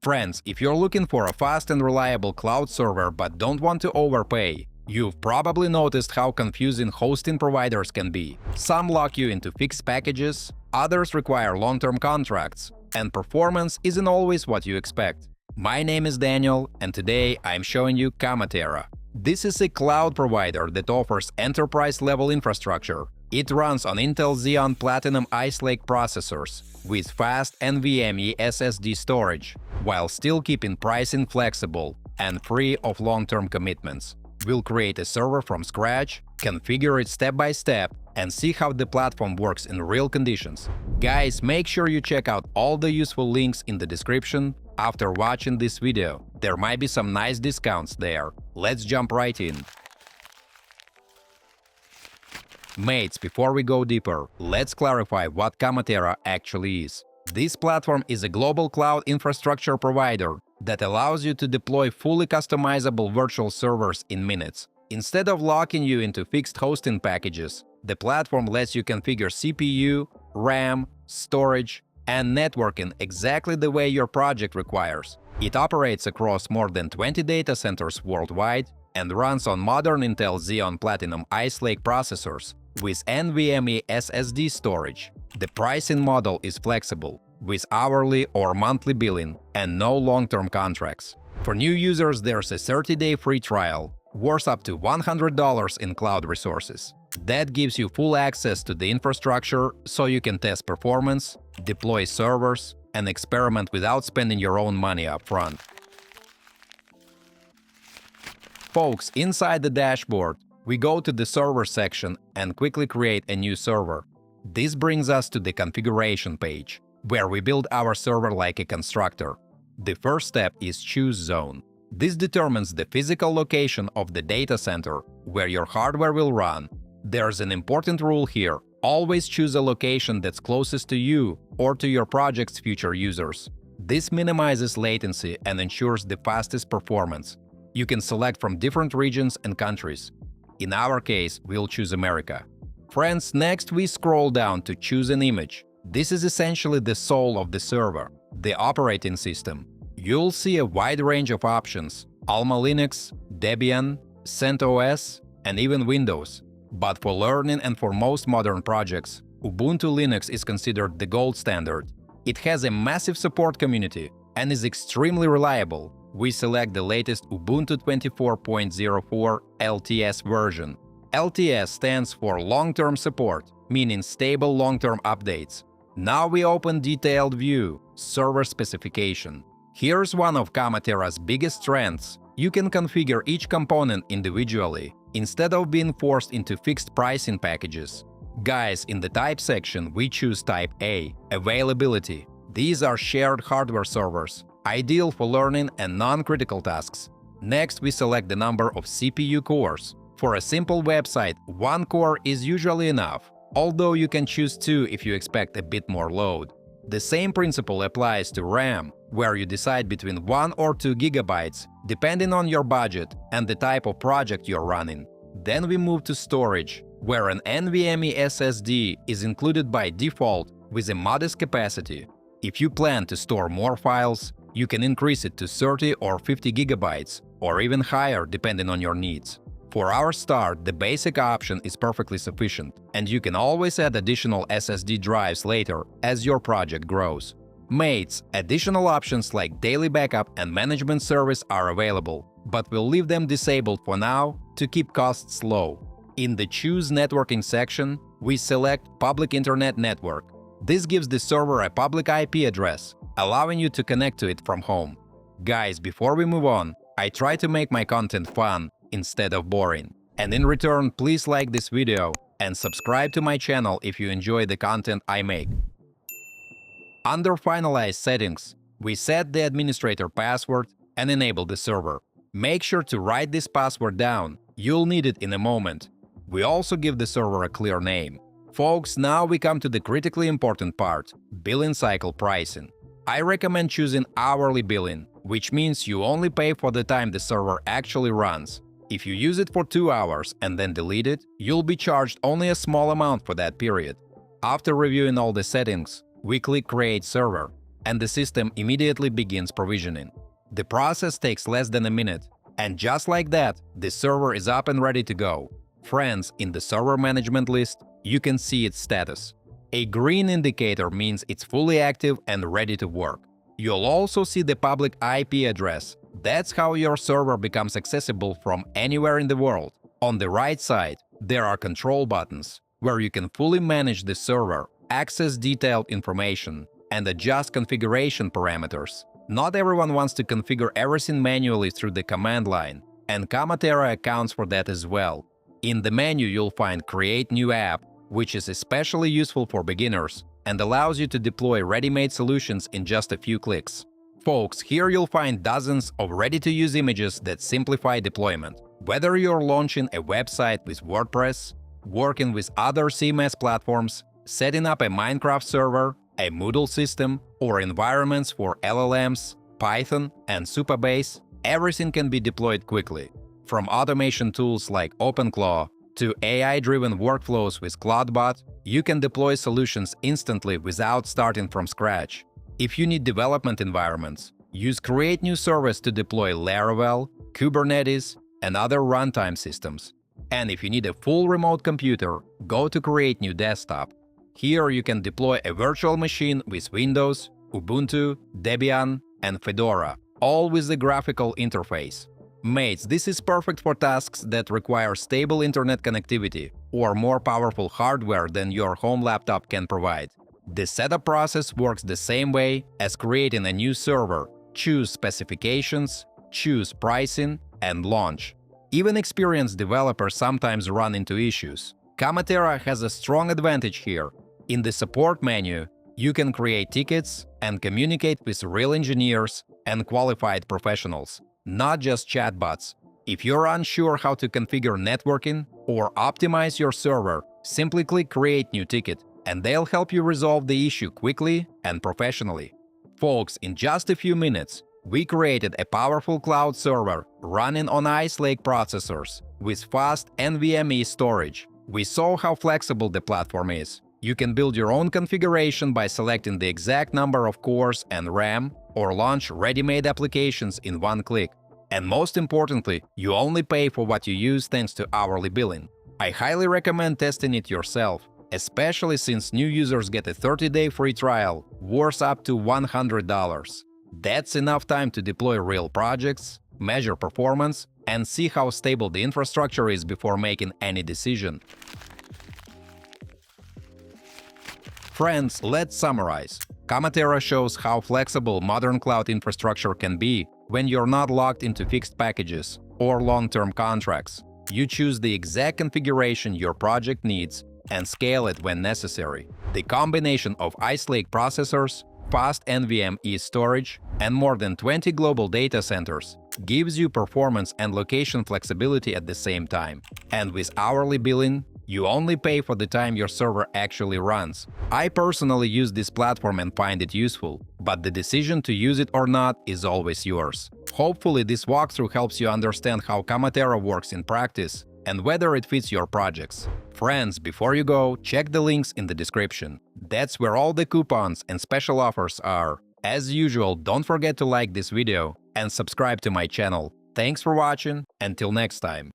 Friends, if you're looking for a fast and reliable cloud server but don't want to overpay, you've probably noticed how confusing hosting providers can be. Some lock you into fixed packages, others require long-term contracts, and performance isn't always what you expect. My name is Daniel, and today I'm showing you Kamatera. This is a cloud provider that offers enterprise-level infrastructure. It runs on Intel Xeon Platinum Ice Lake processors with fast NVMe SSD storage, while still keeping pricing flexible and free of long-term commitments. We'll create a server from scratch, configure it step by step, and see how the platform works in real conditions. Guys, make sure you check out all the useful links in the description. After watching this video, there might be some nice discounts there. Let's jump right in. Mates, before we go deeper, let's clarify what Kamatera actually is. This platform is a global cloud infrastructure provider that allows you to deploy fully customizable virtual servers in minutes. Instead of locking you into fixed hosting packages, the platform lets you configure CPU, RAM, storage, and networking exactly the way your project requires. It operates across more than 20 data centers worldwide and runs on modern Intel Xeon Platinum Ice Lake processors with NVMe SSD storage. The pricing model is flexible, with hourly or monthly billing and no long-term contracts. For new users, there's a 30-day free trial, worth up to $100 in cloud resources. That gives you full access to the infrastructure so you can test performance, deploy servers, and experiment without spending your own money up front. Folks, inside the dashboard, we go to the server section and quickly create a new server. This brings us to the configuration page, where we build our server like a constructor. The first step is choose zone. This determines the physical location of the data center where your hardware will run. There's an important rule here: always choose a location that's closest to you or to your project's future users. This minimizes latency and ensures the fastest performance. You can select from different regions and countries. In our case, we'll choose America. Friends, next we scroll down to choose an image. This is essentially the soul of the server, the operating system. You'll see a wide range of options: Alma Linux, Debian, CentOS, and even Windows. But for learning and for most modern projects, Ubuntu Linux is considered the gold standard. It has a massive support community and is extremely reliable. We select the latest Ubuntu 24.04 LTS version. LTS stands for long-term support, meaning stable long-term updates. Now we open Detailed View, Server Specification. Here's one of Kamatera's biggest strengths: you can configure each component individually, instead of being forced into fixed pricing packages. Guys, in the Type section, we choose Type A, Availability. These are shared hardware servers, ideal for learning and non-critical tasks. Next, we select the number of CPU cores. For a simple website, one core is usually enough, although you can choose two if you expect a bit more load. The same principle applies to RAM, where you decide between 1 or 2 GB, depending on your budget and the type of project you're running. Then we move to storage, where an NVMe SSD is included by default with a modest capacity. If you plan to store more files, you can increase it to 30 or 50 GB, or even higher depending on your needs. For our start, the basic option is perfectly sufficient, and you can always add additional SSD drives later as your project grows. Mates, additional options like daily backup and management service are available, but we'll leave them disabled for now to keep costs low. In the Choose Networking section, we select Public Internet Network. This gives the server a public IP address, allowing you to connect to it from home. Guys, before we move on, I try to make my content fun instead of boring. And in return, please like this video and subscribe to my channel if you enjoy the content I make. Under Finalize Settings, we set the administrator password and enable the server. Make sure to write this password down, you'll need it in a moment. We also give the server a clear name. Folks, now we come to the critically important part: billing cycle pricing. I recommend choosing hourly billing, which means you only pay for the time the server actually runs. If you use it for 2 hours and then delete it, you'll be charged only a small amount for that period. After reviewing all the settings, we click Create Server, and the system immediately begins provisioning. The process takes less than a minute, and just like that, the server is up and ready to go. Friends, in the server management list, you can see its status. A green indicator means it's fully active and ready to work. You'll also see the public IP address. That's how your server becomes accessible from anywhere in the world. On the right side, there are control buttons, where you can fully manage the server, access detailed information, and adjust configuration parameters. Not everyone wants to configure everything manually through the command line, and Kamatera accounts for that as well. In the menu, you'll find Create New App, which is especially useful for beginners and allows you to deploy ready-made solutions in just a few clicks. Folks, here you'll find dozens of ready-to-use images that simplify deployment. Whether you're launching a website with WordPress, working with other CMS platforms, setting up a Minecraft server, a Moodle system, or environments for LLMs, Python, and Supabase, everything can be deployed quickly. From automation tools like OpenClaw to AI-driven workflows with CloudBot, you can deploy solutions instantly without starting from scratch. If you need development environments, use Create New Service to deploy Laravel, Kubernetes, and other runtime systems. And if you need a full remote computer, go to Create New Desktop. Here you can deploy a virtual machine with Windows, Ubuntu, Debian, and Fedora, all with the graphical interface. Mates, this is perfect for tasks that require stable internet connectivity or more powerful hardware than your home laptop can provide. The setup process works the same way as creating a new server. Choose specifications, choose pricing, and launch. Even experienced developers sometimes run into issues. Kamatera has a strong advantage here. In the support menu, you can create tickets and communicate with real engineers and qualified professionals, not just chatbots. If you're unsure how to configure networking or optimize your server, simply click Create New Ticket, and they'll help you resolve the issue quickly and professionally. Folks, in just a few minutes, we created a powerful cloud server running on Ice Lake processors with fast NVMe storage. We saw how flexible the platform is. You can build your own configuration by selecting the exact number of cores and RAM, or launch ready-made applications in one click. And most importantly, you only pay for what you use thanks to hourly billing. I highly recommend testing it yourself, especially since new users get a 30-day free trial worth up to $100. That's enough time to deploy real projects, measure performance, and see how stable the infrastructure is before making any decision. Friends, let's summarize. Kamatera shows how flexible modern cloud infrastructure can be when you're not locked into fixed packages or long-term contracts. You choose the exact configuration your project needs and scale it when necessary. The combination of Ice Lake processors, fast NVMe storage, and more than 20 global data centers gives you performance and location flexibility at the same time. And with hourly billing, you only pay for the time your server actually runs. I personally use this platform and find it useful, but the decision to use it or not is always yours. Hopefully, this walkthrough helps you understand how Kamatera works in practice and whether it fits your projects. Friends, before you go, check the links in the description. That's where all the coupons and special offers are. As usual, don't forget to like this video and subscribe to my channel. Thanks for watching, until next time.